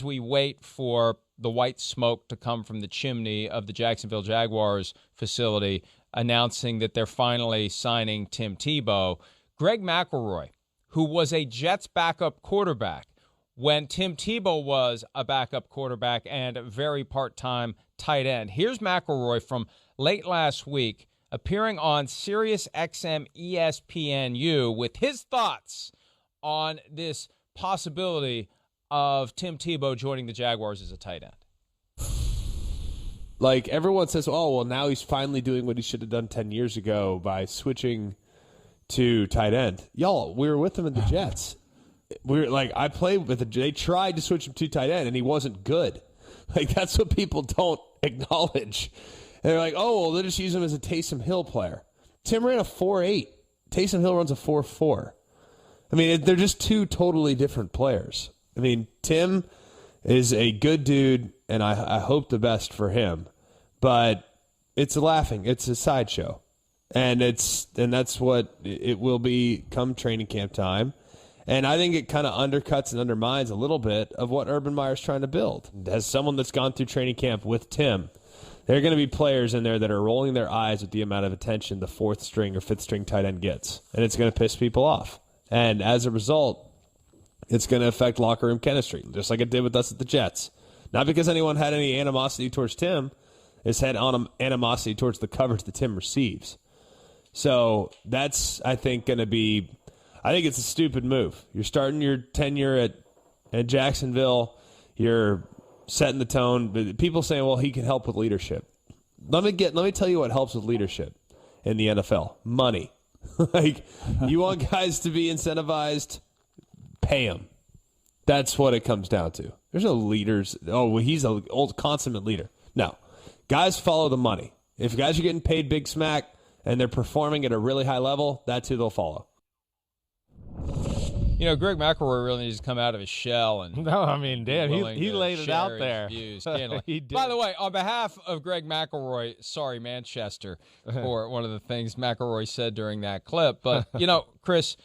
we wait for the white smoke to come from the chimney of the Jacksonville Jaguars facility announcing that they're finally signing Tim Tebow, Greg McElroy, who was a Jets backup quarterback when Tim Tebow was a backup quarterback and a very part-time tight end. Here's McElroy from late last week appearing on Sirius XM ESPNU with his thoughts on this possibility of Tim Tebow joining the Jaguars as a tight end. Like, everyone says, oh, well, now he's finally doing what he should have done 10 years ago by switching to tight end. Y'all, we were with him in the Jets. We were like, I played with it. They tried to switch him to tight end, and he wasn't good. Like, that's what people don't acknowledge. And they're like, oh, well, they'll just use him as a Taysom Hill player. Tim ran a 4.8. Taysom Hill runs a 4.4. I mean, they're just two totally different players. I mean, Tim is a good dude, and I hope the best for him. But it's a sideshow. And that's what it will be come training camp time. And I think it kind of undercuts and undermines a little bit of what Urban Meyer's trying to build. As someone that's gone through training camp with Tim, there are going to be players in there that are rolling their eyes with the amount of attention the fourth string or fifth string tight end gets. And it's going to piss people off. And as a result, it's going to affect locker room chemistry, just like it did with us at the Jets. Not because anyone had any animosity towards Tim. It's had animosity towards the coverage that Tim receives. So that's, I think, going to be... I think it's a stupid move. You're starting your tenure at Jacksonville. You're setting the tone. But people saying, well, he can help with leadership. Let me tell you what helps with leadership in the NFL. Money. Like, you want guys to be incentivized, pay them. That's what it comes down to. There's no leaders. Oh, well, he's an old consummate leader. No. Guys follow the money. If guys are getting paid big smack and they're performing at a really high level, that's who they'll follow. You know, Greg McElroy really needs to come out of his shell. And no, I mean, Dan, he laid it out there. He did. By the way, on behalf of Greg McElroy, sorry, Manchester, for one of the things McElroy said during that clip. But, you know, Chris,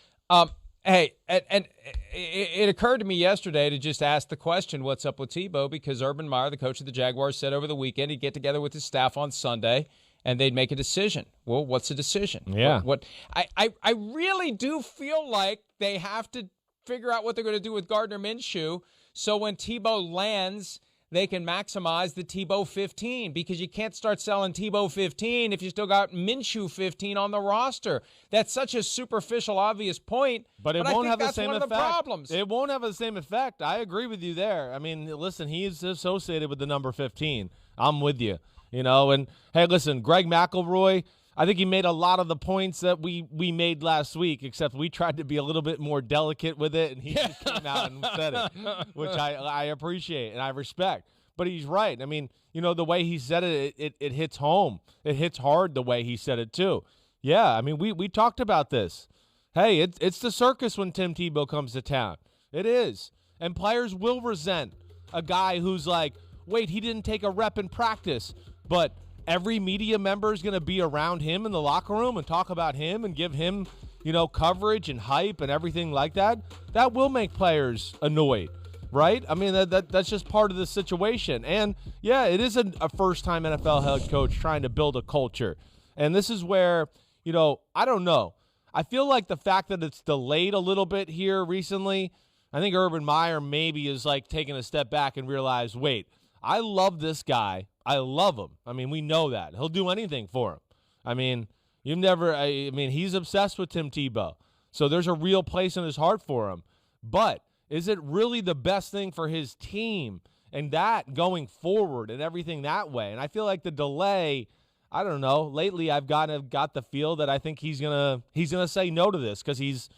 hey, and it occurred to me yesterday to just ask the question, what's up with Tebow? Because Urban Meyer, the coach of the Jaguars, said over the weekend he'd get together with his staff on Sunday and they'd make a decision. Well, what's the decision? Yeah. I really do feel like they have to figure out what they're going to do with Gardner Minshew so when Tebow lands, they can maximize the Tebow 15 because you can't start selling Tebow 15 if you still got Minshew 15 on the roster. That's such a superficial, obvious point, but it won't have the same effect. That's one of the problems. It won't have the same effect. I agree with you there. I mean, listen, he's associated with the number 15. I'm with you. You know, and hey, listen, Greg McElroy, I think he made a lot of the points that we made last week, except we tried to be a little bit more delicate with it, and he just came out and said it, which I appreciate and I respect. But he's right. I mean, you know, the way he said it, it hits home. It hits hard the way he said it, too. Yeah, I mean, we talked about this. Hey, it's the circus when Tim Tebow comes to town. It is. And players will resent a guy who's like, wait, he didn't take a rep in practice. But every media member is going to be around him in the locker room and talk about him and give him, you know, coverage and hype and everything like that. That will make players annoyed, right? I mean, that's just part of the situation. And, yeah, it is a first-time NFL head coach trying to build a culture. And this is where, you know, I don't know. I feel like the fact that it's delayed a little bit here recently, I think Urban Meyer maybe is like taking a step back and realize, wait, I love this guy. I love him. I mean, we know that. He'll do anything for him. I mean, he's obsessed with Tim Tebow. So there's a real place in his heart for him. But is it really the best thing for his team and that going forward and everything that way? And I feel like the delay, I don't know. Lately, I've got the feel that I think he's gonna say no to this because he's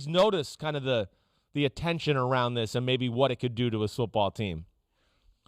noticed kind of the attention around this and maybe what it could do to his football team.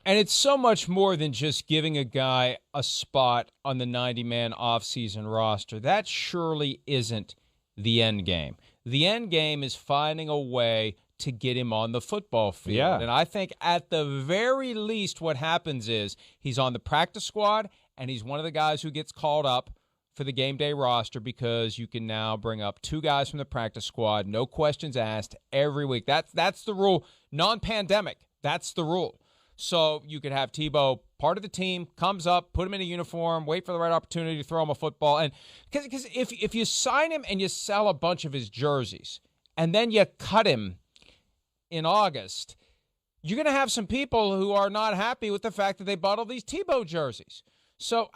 And it's so much more than just giving a guy a spot on the 90-man offseason roster. That surely isn't the end game. The end game is finding a way to get him on the football field. Yeah. And I think at the very least what happens is he's on the practice squad and he's one of the guys who gets called up for the game day roster because you can now bring up two guys from the practice squad, no questions asked, every week. That's the rule. Non-pandemic. That's the rule. So you could have Tebow part of the team, comes up, put him in a uniform, wait for the right opportunity to throw him a football. And because if you sign him and you sell a bunch of his jerseys and then you cut him in August, you're going to have some people who are not happy with the fact that they bought all these Tebow jerseys. So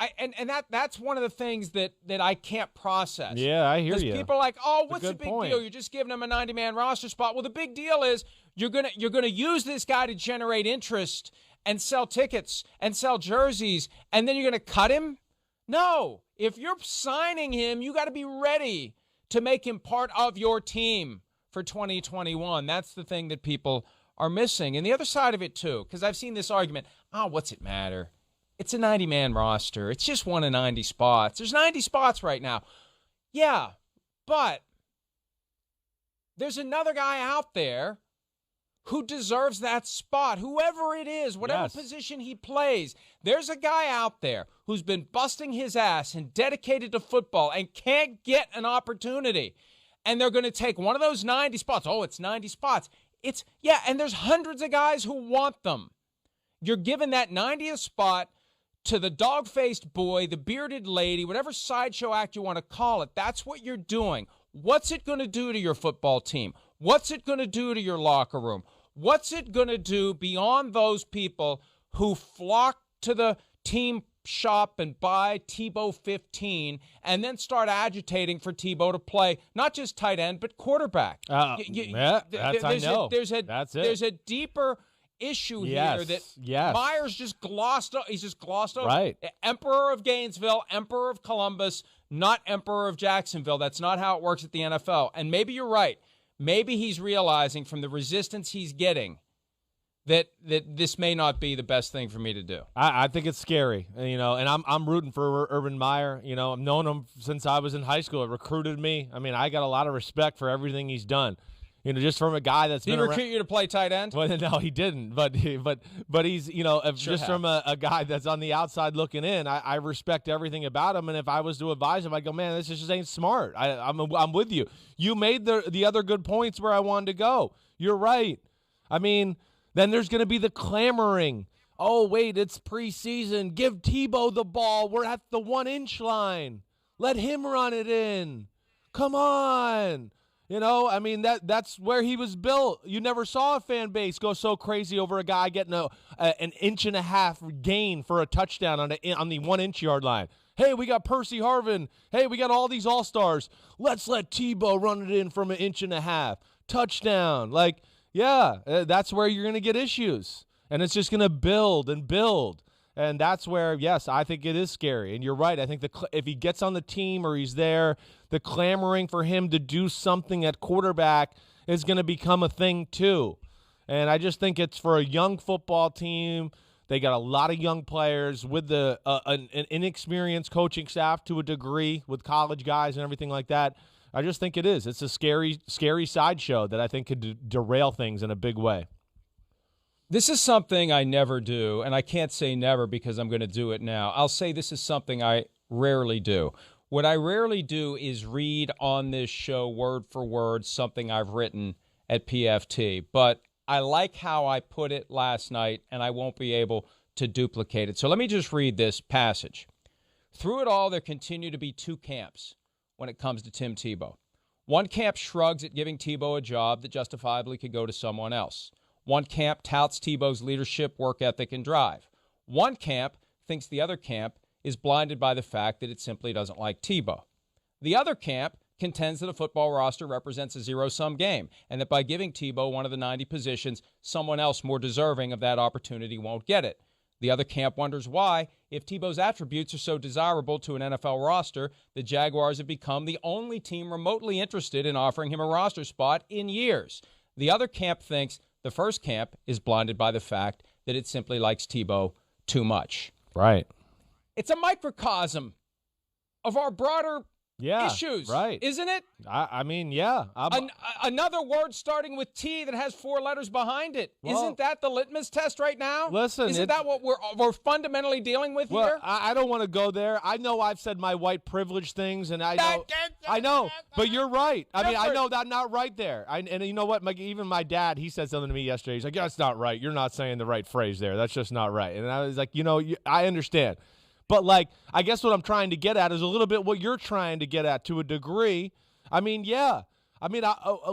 that's one of the things that I can't process. Yeah, I hear you. Because people are like, oh, what's the big point. deal? You're just giving him a 90-man roster spot. Well, the big deal is you're gonna use this guy to generate interest and sell tickets and sell jerseys, and then you're gonna cut him? No. If you're signing him, you got to be ready to make him part of your team for 2021. That's the thing that people are missing. And the other side of it, too, because I've seen this argument, what's it matter? It's a 90-man roster. It's just one of 90 spots. There's 90 spots right now. Yeah, but there's another guy out there who deserves that spot, whoever it is, whatever position he plays. There's a guy out there who's been busting his ass and dedicated to football and can't get an opportunity. And they're going to take one of those 90 spots. Oh, it's 90 spots. And there's hundreds of guys who want them. You're giving that 90th spot to the dog-faced boy, the bearded lady, whatever sideshow act you want to call it. That's what you're doing. What's it going to do to your football team? What's it going to do to your locker room? What's it going to do beyond those people who flock to the team shop and buy Tebow 15 and then start agitating for Tebow to play not just tight end but quarterback? There's a deeper issue here that Myers just glossed over. He's just glossed over. Right. Emperor of Gainesville, Emperor of Columbus, not Emperor of Jacksonville. That's not how it works at the NFL. And maybe you're right. Maybe he's realizing from the resistance he's getting that this may not be the best thing for me to do. I think it's scary, and I'm rooting for Urban Meyer. I've known him since I was in high school. He recruited me. I mean, I got a lot of respect for everything he's done. Just from a guy that's been recruit you to play tight end? Well, no, he didn't. But he's from a guy that's on the outside looking in. I respect everything about him, and if I was to advise him, I go, man, this just ain't smart. I'm with you. You made the other good points where I wanted to go. You're right. I mean, then there's going to be the clamoring. Oh, wait, it's preseason. Give Tebow the ball. We're at the 1-inch line. Let him run it in. Come on. That's where he was built. You never saw a fan base go so crazy over a guy getting an 1.5 gain for a touchdown on the 1-inch yard line. Hey, we got Percy Harvin. Hey, we got all these all-stars. Let's let Tebow run it in from 1.5 inches. Touchdown. That's where you're going to get issues. And it's just going to build and build. And that's where, yes, I think it is scary. And you're right. I think if he gets on the team or he's there, the clamoring for him to do something at quarterback is going to become a thing too. And I just think it's for a young football team. They got a lot of young players with an inexperienced coaching staff to a degree with college guys and everything like that. I just think it is. It's a scary, scary sideshow that I think could derail things in a big way. This is something I never do, and I can't say never because I'm going to do it now. I'll say this is something I rarely do. What I rarely do is read on this show word for word something I've written at PFT, but I like how I put it last night, and I won't be able to duplicate it. So let me just read this passage. Through it all, there continue to be two camps when it comes to Tim Tebow. One camp shrugs at giving Tebow a job that justifiably could go to someone else. One camp touts Tebow's leadership, work ethic, and drive. One camp thinks the other camp is blinded by the fact that it simply doesn't like Tebow. The other camp contends that a football roster represents a zero-sum game and that by giving Tebow one of the 90 positions, someone else more deserving of that opportunity won't get it. The other camp wonders why, if Tebow's attributes are so desirable to an NFL roster, the Jaguars have become the only team remotely interested in offering him a roster spot in years. The other camp thinks the first camp is blinded by the fact that it simply likes Tebow too much. Right. It's a microcosm of our broader issues, right? Isn't it? I mean, yeah. Another word starting with T that has 4 letters behind it. Well, Isn't that the litmus test right now? Listen, isn't that what we're fundamentally dealing with here? I don't want to go there. I know I've said my white privilege things, and I know, but you're right. I mean, I know that's not right there. And you know what? Even my dad, he said something to me yesterday. He's like, "Yeah, that's not right. You're not saying the right phrase there. That's just not right." And I was like, I understand. But, like, I guess what I'm trying to get at is a little bit what you're trying to get at to a degree. I mean, yeah. I mean,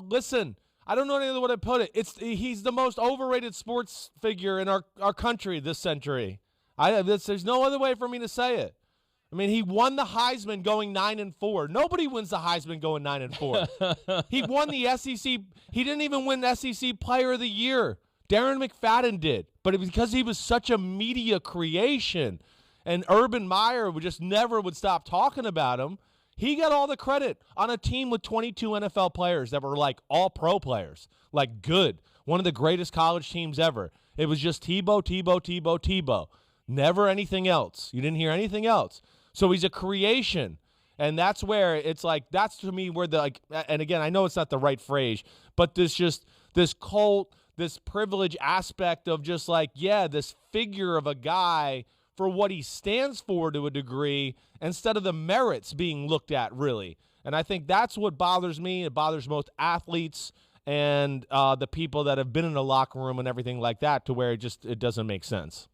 listen, I don't know any other way to put it. He's the most overrated sports figure in our country this century. There's no other way for me to say it. I mean, he won the Heisman going 9-4. Nobody wins the Heisman going 9-4. He won the SEC. He didn't even win SEC Player of the Year. Darren McFadden did. But it was because he was such a media creation. And Urban Meyer never would stop talking about him. He got all the credit on a team with 22 NFL players that were like all pro players, like good. One of the greatest college teams ever. It was just Tebow. Never anything else. You didn't hear anything else. So he's a creation. And that's where it's like, that's to me where and again, I know it's not the right phrase, but this cult, this privilege aspect of just like, this figure of a guy for what he stands for to a degree instead of the merits being looked at, really. And I think that's what bothers me. It bothers most athletes and the people that have been in the locker room and everything like that, to where it doesn't make sense.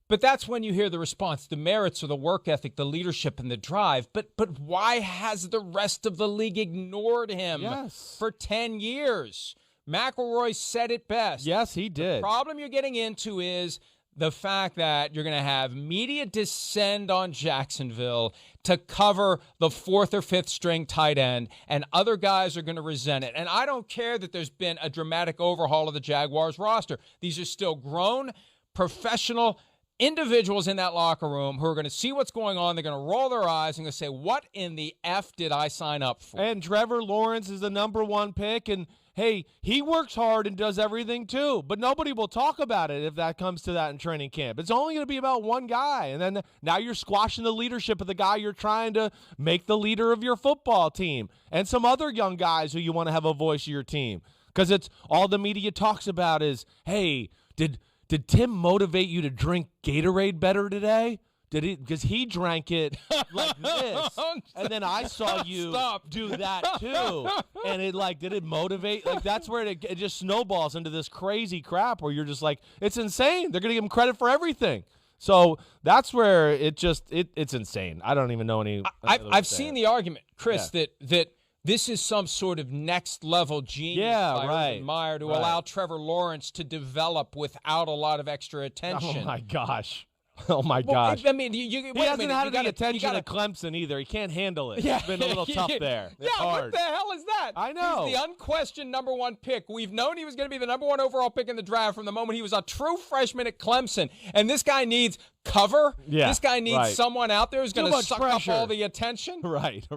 But that's when you hear the response, the merits or the work ethic, the leadership and the drive. But why has the rest of the league ignored him for 10 years? McElroy said it best. Yes, he did. The problem you're getting into is the fact that you're going to have media descend on Jacksonville to cover the 4th or 5th string tight end, and other guys are going to resent it. And I don't care that there's been a dramatic overhaul of the Jaguars roster. These are still grown, professional individuals in that locker room who are going to see what's going on. They're going to roll their eyes and going to say, what in the F did I sign up for? And Trevor Lawrence is the #1 pick, and hey, he works hard and does everything too, but nobody will talk about it if that comes to that in training camp. It's only going to be about one guy, and then now you're squashing the leadership of the guy you're trying to make the leader of your football team and some other young guys who you want to have a voice of your team, because it's all the media talks about is, hey, did Tim motivate you to drink Gatorade better today? Did he? Because he drank it like this, and then I saw you do that too. And did it motivate? Like, that's where it just snowballs into this crazy crap where you're just like, it's insane. They're gonna give him credit for everything. So that's where it's insane. I don't even know any. I've seen the argument, Chris, that this is some sort of next level genius by Urban Meyer to allow Trevor Lawrence to develop without a lot of extra attention. Oh my gosh. Oh, my gosh. I mean, he hasn't had the attention at Clemson either. He can't handle it. It's been a little tough there. It's hard. What the hell is that? I know. He's the unquestioned #1 pick. We've known he was going to be the #1 overall pick in the draft from the moment he was a true freshman at Clemson. And this guy needs cover. Yeah, this guy needs someone out there who's going to suck up all the attention. Right.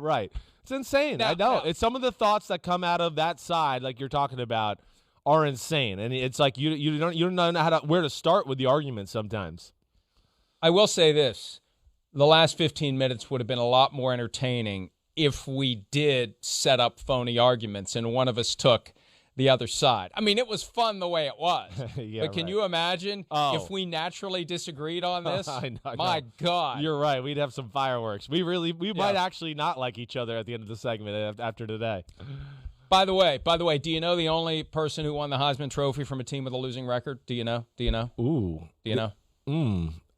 It's insane. I know. It's some of the thoughts that come out of that side, like you're talking about, are insane. And it's like you don't know where to start with the argument sometimes. I will say this. The last 15 minutes would have been a lot more entertaining if we did set up phony arguments and one of us took the other side. I mean, it was fun the way it was. But can you imagine if we naturally disagreed on this? I know. My God. You're right. We'd have some fireworks. We might actually not like each other at the end of the segment after today. By the way, do you know the only person who won the Heisman Trophy from a team with a losing record? Do you know? Ooh. Do you know?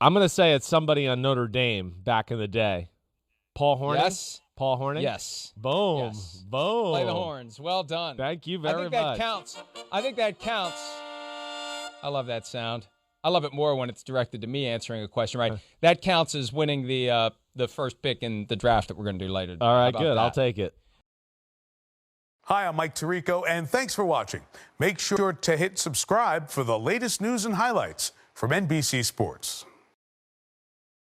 I'm going to say it's somebody on Notre Dame back in the day. Paul Hornung? Yes. Paul Hornung? Yes. Boom. Yes. Boom. Play the horns. Well done. Thank you very much. I think that counts. I love that sound. I love it more when it's directed to me answering a question, right? That counts as winning the first pick in the draft that we're going to do later. All right, good. I'll take it. Hi, I'm Mike Tirico, and thanks for watching. Make sure to hit subscribe for the latest news and highlights from NBC Sports.